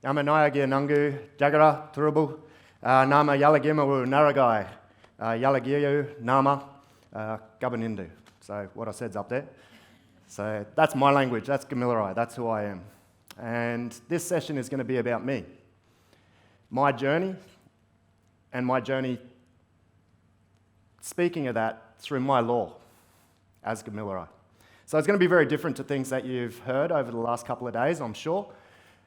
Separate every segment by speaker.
Speaker 1: Yama Nayagir Nangu, Jagara, Turubu, Nama Yalagimawu, Naragai, Yalagiyu, Nama, Gabanindu. So what I said's up there. So that's my language, that's Gamilarai, that's who I am. And this session is going to be about me, my journey, and my journey, speaking of that, through my law as Gamilarai. So it's going to be very different to things that you've heard over the last couple of days, I'm sure.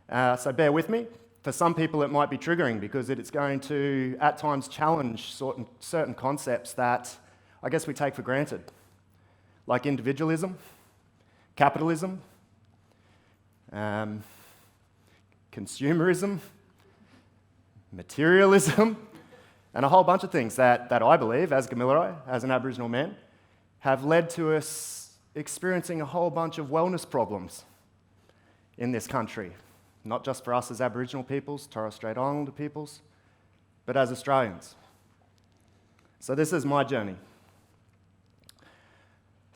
Speaker 1: So bear with me. For some people it might be triggering because it's going to, at times, challenge certain concepts that I guess we take for granted, like individualism, capitalism, consumerism, materialism, and a whole bunch of things that I believe, as Gamilarai, as an Aboriginal man, have led to us experiencing a whole bunch of wellness problems in this country. Not just for us as Aboriginal peoples, Torres Strait Islander peoples, but as Australians. So this is my journey.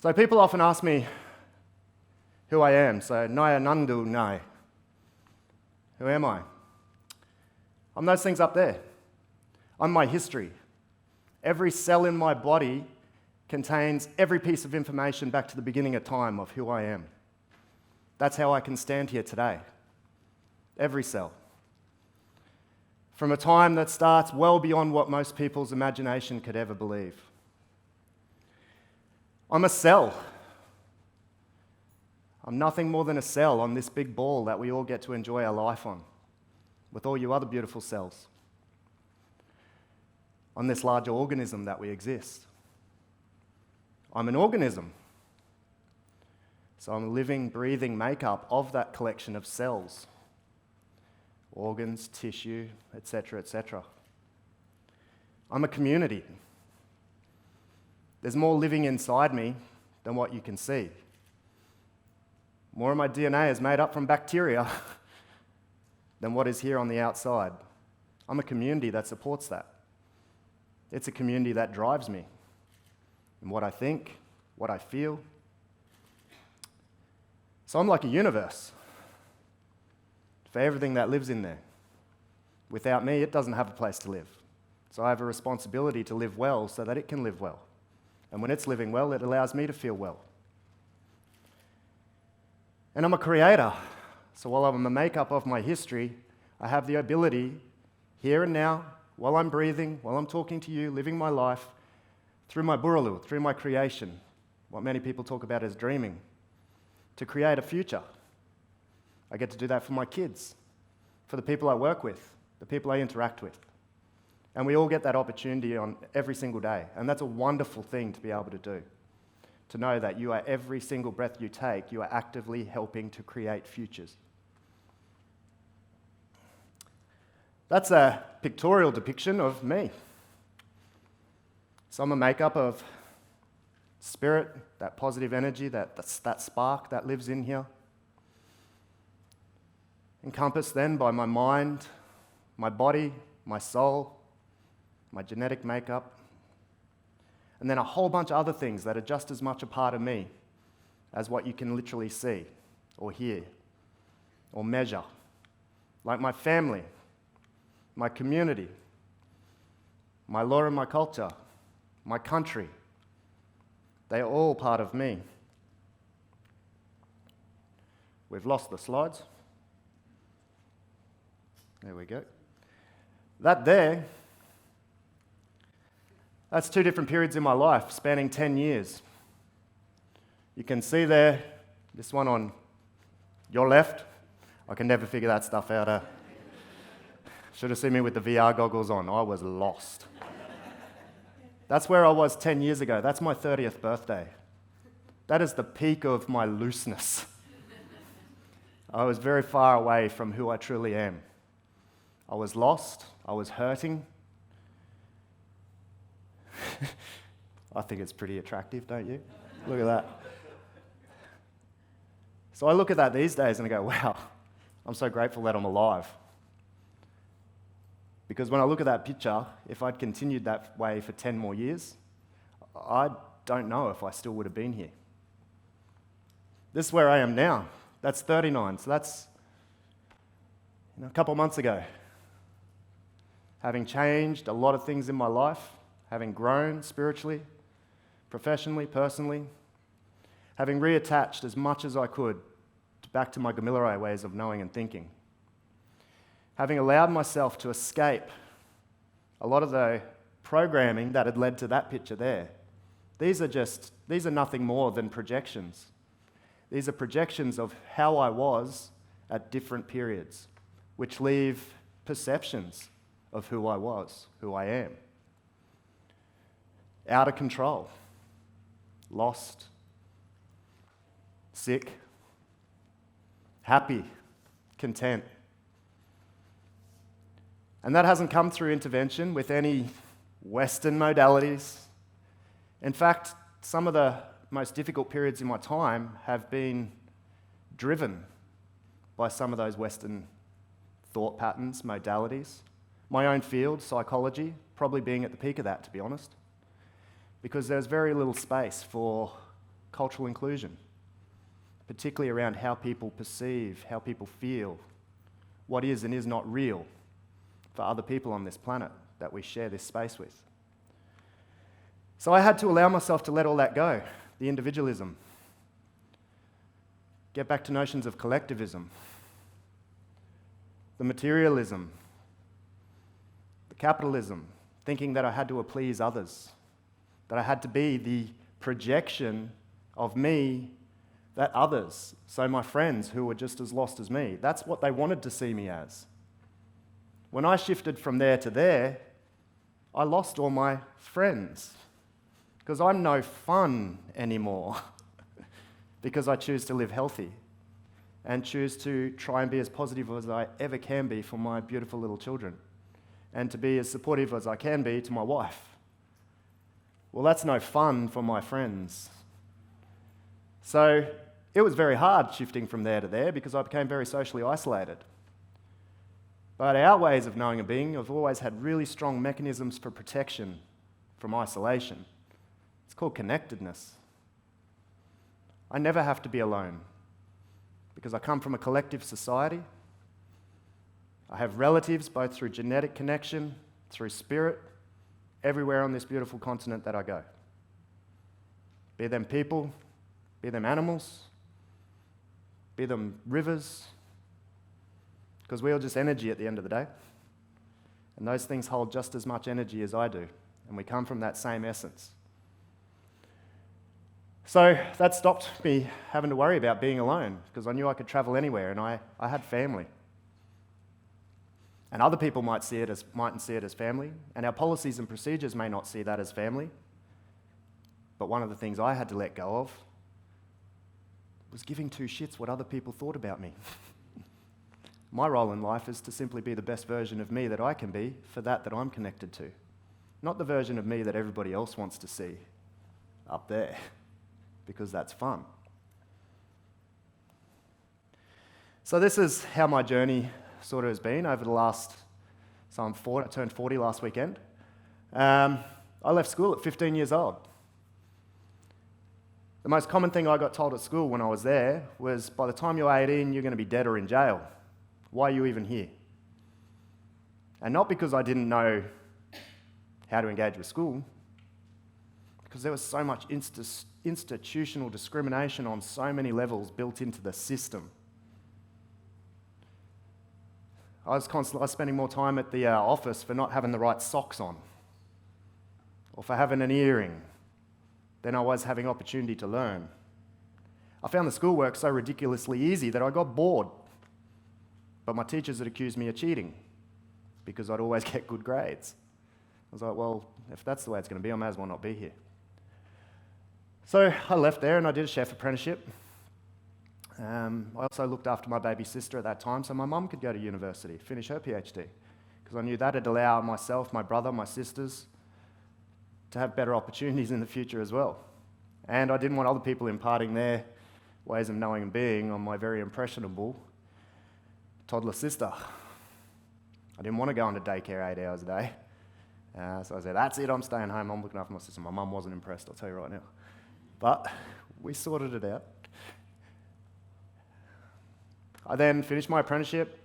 Speaker 1: So people often ask me who I am. So, Naya Nandu Nai. Who am I? I'm those things up there. I'm my history. Every cell in my body contains every piece of information back to the beginning of time of who I am. That's how I can stand here today. Every cell. From a time that starts well beyond what most people's imagination could ever believe. I'm a cell. I'm nothing more than a cell on this big ball that we all get to enjoy our life on, with all you other beautiful cells. On this larger organism that we exist. I'm an organism. So I'm a living, breathing makeup of that collection of cells. Organs, tissue, etc., etc. I'm a community. There's more living inside me than what you can see. More of my DNA is made up from bacteria than what is here on the outside. I'm a community that supports that. It's a community that drives me in what I think, what I feel. So I'm like a universe for everything that lives in there. Without me, it doesn't have a place to live. So I have a responsibility to live well so that it can live well. And when it's living well, it allows me to feel well. And I'm a creator. So while I'm a makeup of my history, I have the ability, here and now, while I'm breathing, while I'm talking to you, living my life, through my buralul, through my creation, what many people talk about as dreaming, to create a future. I get to do that for my kids, for the people I work with, the people I interact with. And we all get that opportunity on every single day. And that's a wonderful thing to be able to do. To know that you are, every single breath you take, you are actively helping to create futures. That's a pictorial depiction of me. So I'm a makeup of spirit, that positive energy, that spark that lives in here. Encompassed then by my mind, my body, my soul, my genetic makeup, and then a whole bunch of other things that are just as much a part of me as what you can literally see or hear or measure, like my family, my community, my law and my culture, my country. They are all part of me. We've lost the slides. There we go. That's two different periods in my life, spanning 10 years. You can see there, this one on your left. I can never figure that stuff out. Should have seen me with the VR goggles on. I was lost. That's where I was 10 years ago. That's my 30th birthday. That is the peak of my looseness. I was very far away from who I truly am. I was lost. I was hurting. I think it's pretty attractive, don't you? Look at that. So I look at that these days and I go, wow, I'm so grateful that I'm alive. Because when I look at that picture, if I'd continued that way for 10 more years, I don't know if I still would have been here. This is where I am now. That's 39, so that's A couple of months ago, having changed a lot of things in my life, having grown spiritually, professionally, personally, having reattached as much as I could back to my Gamilaroi ways of knowing and thinking, having allowed myself to escape a lot of the programming that had led to that picture there. These are nothing more than projections. These are projections of how I was at different periods, which leave perceptions of who I was, who I am. Out of control, lost, sick, happy, content. And that hasn't come through intervention with any Western modalities. In fact, some of the most difficult periods in my time have been driven by some of those Western thought patterns, modalities. My own field, psychology, probably being at the peak of that, to be honest, because there's very little space for cultural inclusion, particularly around how people perceive, how people feel, what is and is not real for other people on this planet that we share this space with. So I had to allow myself to let all that go, the individualism, get back to notions of collectivism, the materialism, the capitalism, thinking that I had to please others, that I had to be the projection of me that others, so my friends who were just as lost as me, that's what they wanted to see me as. When I shifted from there to there, I lost all my friends because I'm no fun anymore because I choose to live healthy and choose to try and be as positive as I ever can be for my beautiful little children and to be as supportive as I can be to my wife. Well, that's no fun for my friends. So it was very hard shifting from there to there because I became very socially isolated. But our ways of knowing and being have always had really strong mechanisms for protection from isolation. It's called connectedness. I never have to be alone because I come from a collective society. I have relatives both through genetic connection, through spirit, everywhere on this beautiful continent that I go. Be them people, be them animals, be them rivers, because we're all just energy at the end of the day. And those things hold just as much energy as I do, and we come from that same essence. So that stopped me having to worry about being alone, because I knew I could travel anywhere, and I had family. And other people mightn't see it as family, and our policies and procedures may not see that as family. But one of the things I had to let go of was giving two shits what other people thought about me. My role in life is to simply be the best version of me that I can be for that I'm connected to. Not the version of me that everybody else wants to see up there, because that's fun. So this is how my journey sort of has been over the last, I turned 40 last weekend. I left school at 15 years old. The most common thing I got told at school when I was there was, by the time you're 18, you're going to be dead or in jail. Why are you even here? And not because I didn't know how to engage with school, because there was so much institutional discrimination on so many levels built into the system. I was spending more time at the office for not having the right socks on, or for having an earring, than I was having opportunity to learn. I found the schoolwork so ridiculously easy that I got bored. But my teachers had accused me of cheating because I'd always get good grades. I was like, well, if that's the way it's going to be, I may as well not be here. So I left there and I did a chef apprenticeship. I also looked after my baby sister at that time so my mum could go to university, finish her PhD, because I knew that would allow myself, my brother, my sisters to have better opportunities in the future as well. And I didn't want other people imparting their ways of knowing and being on my very impressionable toddler sister. I didn't want to go into daycare 8 hours a day. So I said, that's it, I'm staying home, I'm looking after my sister. My mum wasn't impressed, I'll tell you right now. But we sorted it out. I then finished my apprenticeship,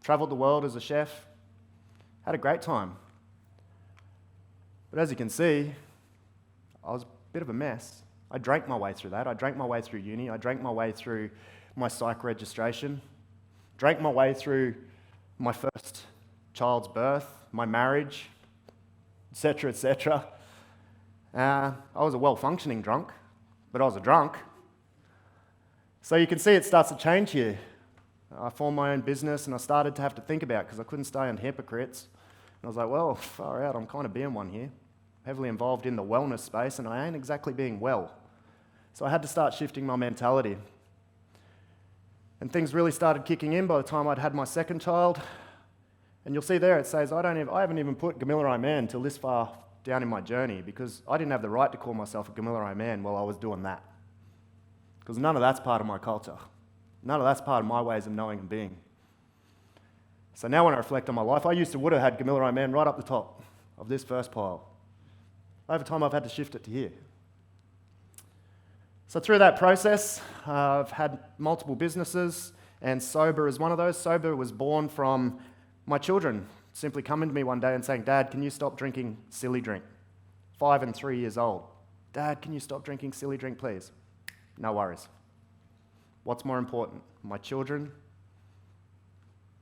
Speaker 1: Traveled the world as a chef. Had a great time. But as you can see, I was a bit of a mess. I drank my way through that. I drank my way through uni. I drank my way through my psych registration. Drank my way through my first child's birth, my marriage, etc., etc. I was a well-functioning drunk, but I was a drunk. So you can see it starts to change here. I formed my own business and I started to have to think about it because I couldn't stay on hypocrites. And I was like, well, far out, I'm kind of being one here. Heavily involved in the wellness space and I ain't exactly being well. So I had to start shifting my mentality. And things really started kicking in by the time I'd had my second child. And you'll see there it says, I haven't even put Gamilaroi man till this far down in my journey because I didn't have the right to call myself a Gamilaroi man while I was doing that. Because none of that's part of my culture. None of that's part of my ways of knowing and being. So now when I reflect on my life, I would have had Gamilaroi man right up the top of this first pile. Over time, I've had to shift it to here. So through that process, I've had multiple businesses, and Sobah is one of those. Sobah was born from my children simply coming to me one day and saying, Dad, can you stop drinking silly drink? 5 and 3 years old. Dad, can you stop drinking silly drink, please? No worries. What's more important, my children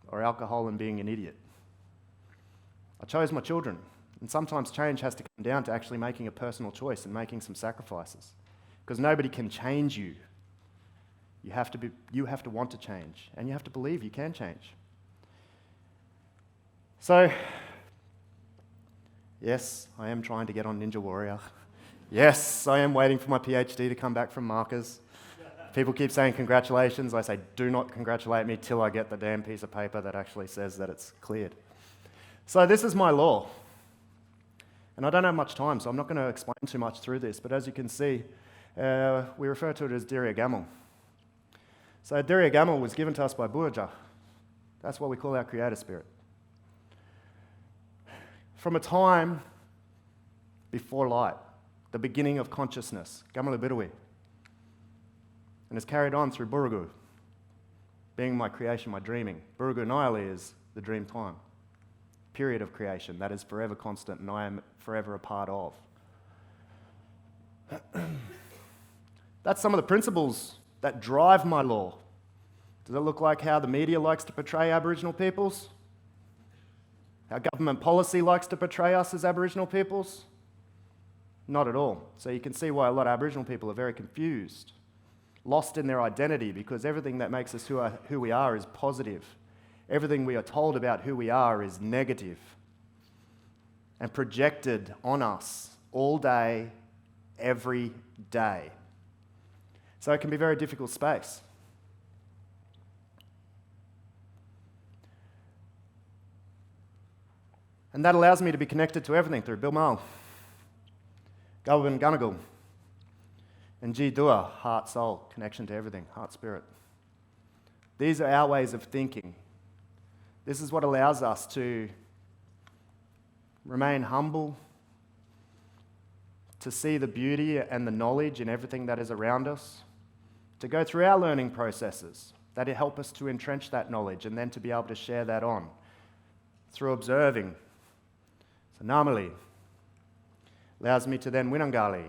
Speaker 1: or alcohol and being an idiot? I chose my children. And sometimes change has to come down to actually making a personal choice and making some sacrifices. Because nobody can change you. You have to want to change. And you have to believe you can change. So, yes, I am trying to get on Ninja Warrior. Yes, I am waiting for my PhD to come back from Marcus. People keep saying congratulations. I say, do not congratulate me till I get the damn piece of paper that actually says that it's cleared. So this is my law. And I don't have much time, so I'm not going to explain too much through this. But as you can see, we refer to it as Diriya Gamal. So Diriya Gamal was given to us by Buddha. That's what we call our creator spirit. From a time before light, the beginning of consciousness, Gamalabirui. And it's carried on through Burugu, being my creation, my dreaming. Burugu Nayali is the dream time, period of creation that is forever constant and I am forever a part of. That's some of the principles that drive my law. Does it look like how the media likes to portray Aboriginal peoples? How government policy likes to portray us as Aboriginal peoples? Not at all. So you can see why a lot of Aboriginal people are very confused, lost in their identity, because everything that makes us who we are is positive. Everything we are told about who we are is negative and projected on us all day, every day. So it can be a very difficult space. And that allows me to be connected to everything through Bilmal, Galvin Gunnagal, and G Dua, heart, soul, connection to everything, heart, spirit. These are our ways of thinking. This is what allows us to remain humble, to see the beauty and the knowledge in everything that is around us, to go through our learning processes that help us to entrench that knowledge and then to be able to share that on through observing. So Namali allows me to then Winangali.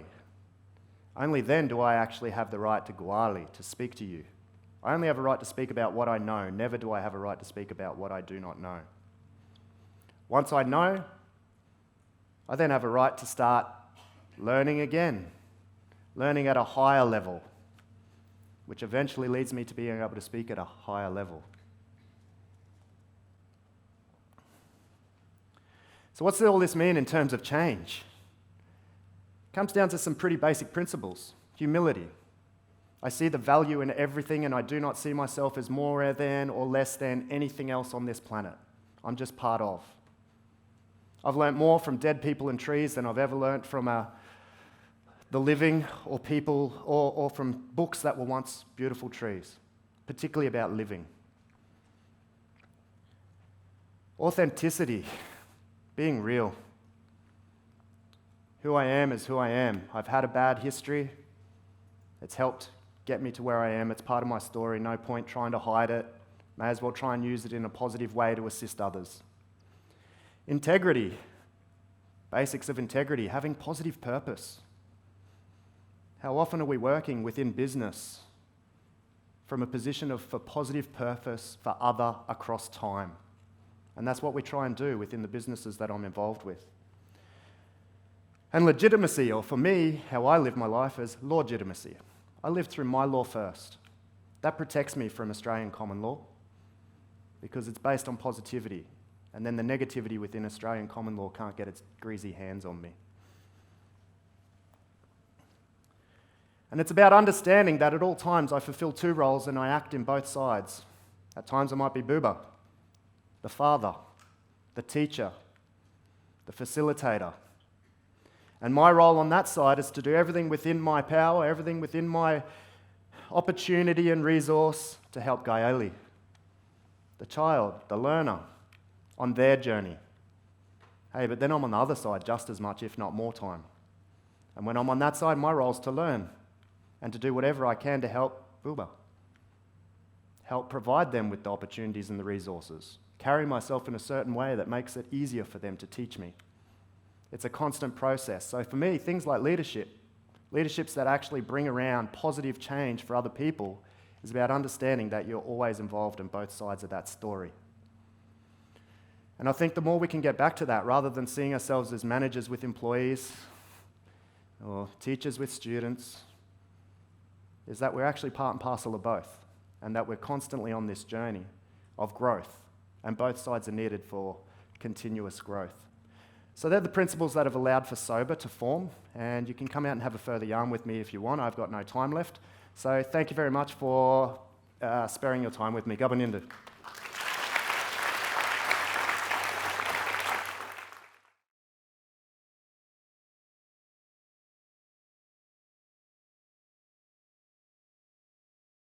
Speaker 1: Only then do I actually have the right to Guali, to speak to you. I only have a right to speak about what I know. Never do I have a right to speak about what I do not know. Once I know, I then have a right to start learning again, learning at a higher level, which eventually leads me to being able to speak at a higher level. So what's all this mean in terms of change? It comes down to some pretty basic principles. Humility. I see the value in everything and I do not see myself as more than or less than anything else on this planet. I'm just part of. I've learnt more from dead people and trees than I've ever learnt from the living or people or from books that were once beautiful trees, particularly about living. Authenticity, being real. Who I am is who I am. I've had a bad history. It's helped get me to where I am. It's part of my story. No point trying to hide it, May as well try and use it in a positive way to assist others. Integrity. Basics of integrity, having positive purpose. How often are we working within business from a position for positive purpose for other across time? And that's what we try and do within the businesses that I'm involved with. And legitimacy, or for me, how I live my life is lawgitimacy. I live through my law first. That protects me from Australian common law because it's based on positivity. And then the negativity within Australian common law can't get its greasy hands on me. And it's about understanding that at all times I fulfill two roles and I act in both sides. At times I might be Booba, the father, the teacher, the facilitator. And my role on that side is to do everything within my power, everything within my opportunity and resource to help Gaeli, the child, the learner, on their journey. Hey, but then I'm on the other side just as much, if not more time. And when I'm on that side, my role is to learn and to do whatever I can to help Booba. Help provide them with the opportunities and the resources. Carry myself in a certain way that makes it easier for them to teach me. It's a constant process. So for me, things like leaderships that actually bring around positive change for other people, is about understanding that you're always involved in both sides of that story. And I think the more we can get back to that, rather than seeing ourselves as managers with employees or teachers with students, is that we're actually part and parcel of both, and that we're constantly on this journey of growth, and both sides are needed for continuous growth. So they're the principles that have allowed for Sobah to form, and you can come out and have a further yarn with me if you want. I've got no time left. So thank you very much for sparing your time with me. Gabanindu.